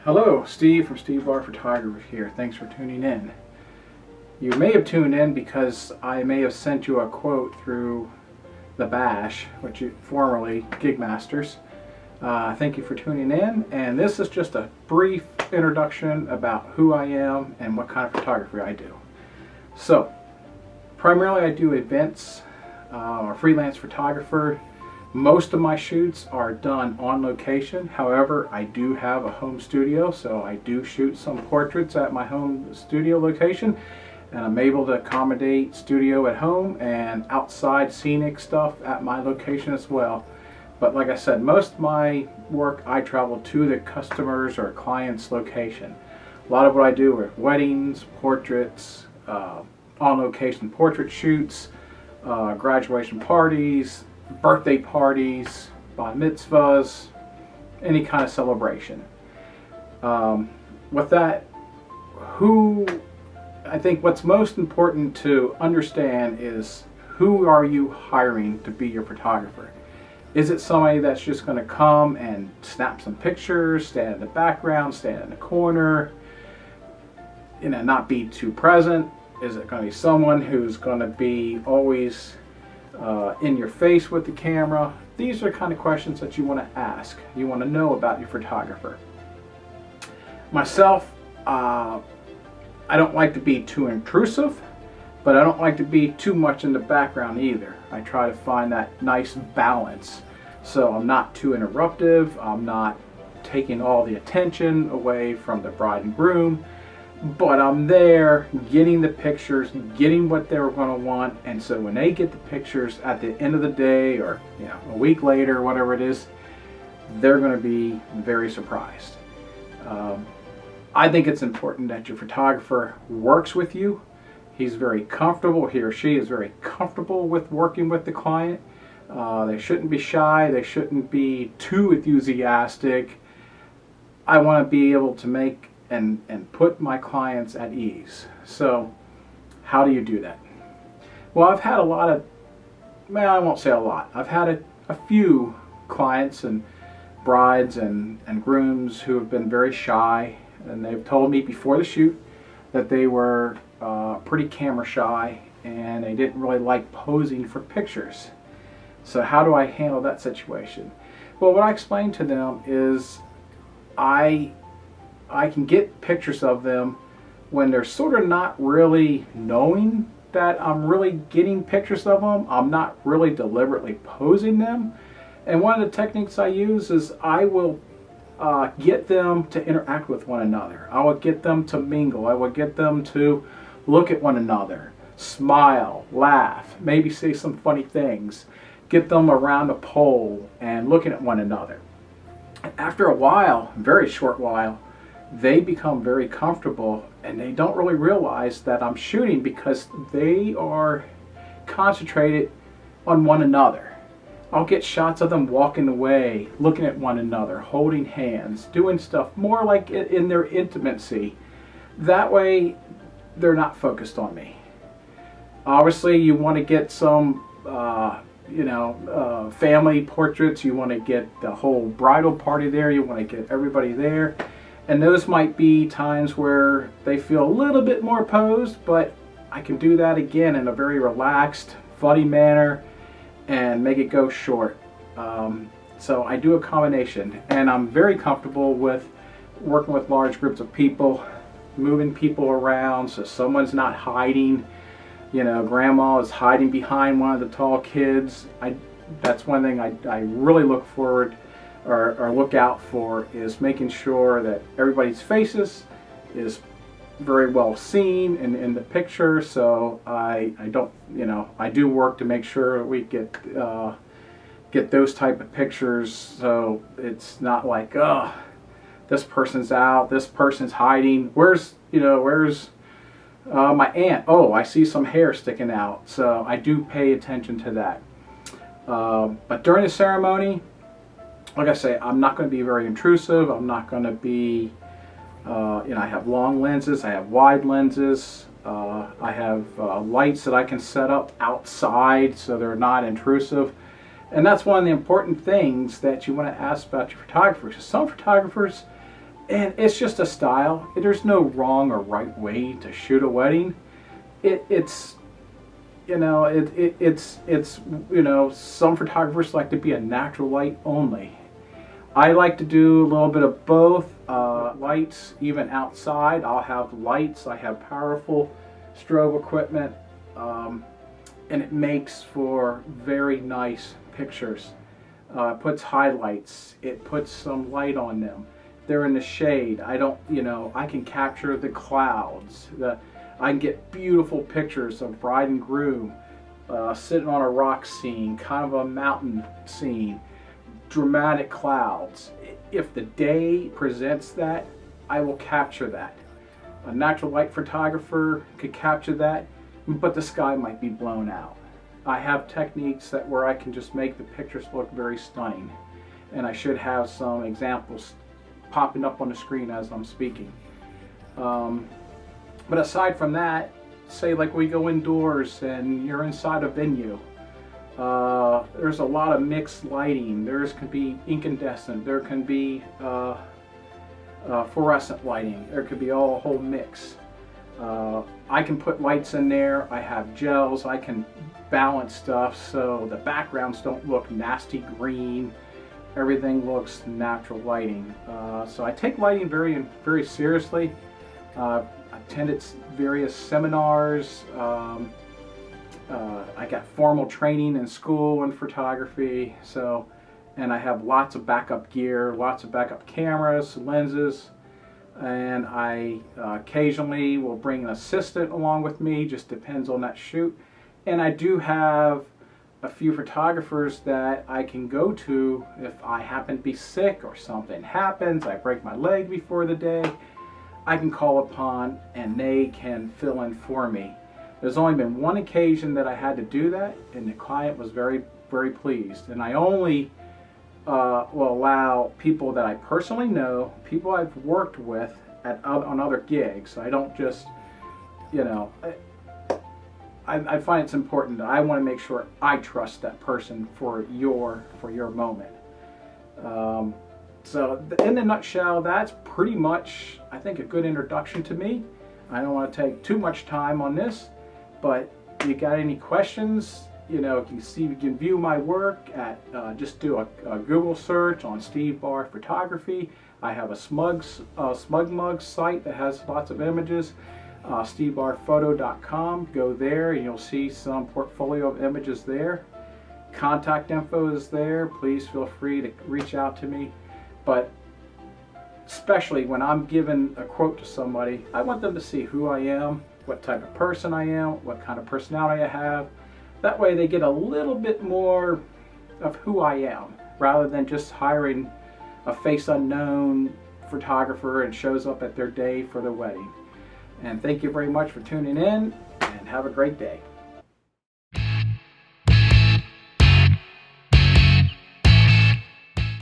Hello, Steve from Steve Barr Photography here. Thanks for tuning in. You may have tuned in because I may have sent you a quote through the Bash, which you formerly Gigmasters. Thank you for tuning in, and this is just a brief introduction about who I am and what kind of photography I do. So, primarily I do events, a freelance photographer. Most of my shoots are done on location. However, I do have a home studio, so I do shoot some portraits at my home studio location, and I'm able to accommodate studio at home and outside scenic stuff at my location as well. But like I said, most of my work I travel to the customers or client's location. A lot of what I do are weddings, portraits, on location portrait shoots, graduation parties, birthday parties, bar mitzvahs, any kind of celebration. With that, I think what's most important to understand is who are you hiring to be your photographer? Is it somebody that's just going to come and snap some pictures, stand in the background, stand in the corner, not be too present? Is it going to be someone who's going to be always in your face with the camera? These are the kind of questions that you want to ask. You want to know about your photographer. Myself, I don't like to be too intrusive, but I don't like to be too much in the background either. I try to find that nice balance. So I'm not too interruptive, I'm not taking all the attention away from the bride and groom, but I'm there getting the pictures, getting what they're going to want, and so when they get the pictures at the end of the day or a week later, whatever it is, they're going to be very surprised. I think it's important that your photographer works with you. He's very comfortable, he or she is very comfortable with working with the client. They shouldn't be shy, they shouldn't be too enthusiastic. I want to be able to make and put my clients at ease. So how do you do that? Well, I've had a lot of, I won't say a lot, I've had a few clients and brides and grooms who have been very shy, and they've told me before the shoot that they were pretty camera shy and they didn't really like posing for pictures. So how do I handle that situation? Well, what I explain to them is I can get pictures of them when they're sort of not really knowing that I'm really getting pictures of them. I'm not really deliberately posing them. And one of the techniques I use is I will get them to interact with one another. I will get them to mingle. I will get them to look at one another, smile, laugh, maybe say some funny things, get them around a pole and looking at one another. After a while, a very short while, they become very comfortable and they don't really realize that I'm shooting because they are concentrated on one another. I'll get shots of them walking away, looking at one another, holding hands, doing stuff more like in their intimacy. That way they're not focused on me. Obviously you want to get some family portraits. You want to get the whole bridal party there. You want to get everybody there. And those might be times where they feel a little bit more posed, but I can do that again in a very relaxed, funny manner and make it go short. So I do a combination, and I'm very comfortable with working with large groups of people, moving people around so someone's not hiding. Grandma is hiding behind one of the tall kids. That's one thing I really look forward or look out for, is making sure that everybody's faces is very well seen in the picture. So I do work to make sure we get those type of pictures, so it's not like, this person's out, this person's hiding, where's my aunt, I see some hair sticking out. So I do pay attention to that. But during the ceremony, like I say, I'm not going to be very intrusive. I'm not going to be, I have long lenses, I have wide lenses, I have lights that I can set up outside so they're not intrusive. And that's one of the important things that you want to ask about your photographers. Some photographers And it's just a style. There's no wrong or right way to shoot a wedding. It's you know it's you know, some photographers like to be a natural light only. I like to do a little bit of both. Lights, even outside, I'll have lights. I have powerful strobe equipment, and it makes for very nice pictures. It puts highlights. It puts some light on them. They're in the shade. I don't, you know, I can capture the clouds. I can get beautiful pictures of bride and groom sitting on a rock scene, kind of a mountain scene, dramatic clouds. If the day presents that, I will capture that. A natural light photographer could capture that, but the sky might be blown out. I have techniques where I can just make the pictures look very stunning, and I should have some examples popping up on the screen as I'm speaking. But aside from that, say like we go indoors and you're inside a venue, there's a lot of mixed lighting. There can be incandescent, there can be fluorescent lighting, there could be a whole mix. I can put lights in there, I have gels, I can balance stuff so the backgrounds don't look nasty green, everything looks natural lighting. So I take lighting very, very seriously. I attended various seminars. I got formal training in school in photography, and I have lots of backup gear, lots of backup cameras, lenses, and I occasionally will bring an assistant along with me, just depends on that shoot. And I do have a few photographers that I can go to if I happen to be sick or something happens, I break my leg before the day, I can call upon and they can fill in for me. There's only been one occasion that I had to do that, and the client was very, very pleased. And I only will allow people that I personally know, people I've worked with on other gigs. I don't just, you know, I find it's important that I want to make sure I trust that person for your moment. So in a nutshell, that's pretty much, I think, a good introduction to me. I don't want to take too much time on this, but if you got any questions, you know, you can view my work at, just do a Google search on Steve Barr Photography. I have a Smug Mug site that has lots of images, stevebarphoto.com. Go there and you'll see some portfolio of images there. Contact info is there. Please feel free to reach out to me. But especially when I'm giving a quote to somebody, I want them to see who I am, what type of person I am, what kind of personality I have. That way they get a little bit more of who I am, rather than just hiring a face unknown photographer and shows up at their day for the wedding. And thank you very much for tuning in, and have a great day.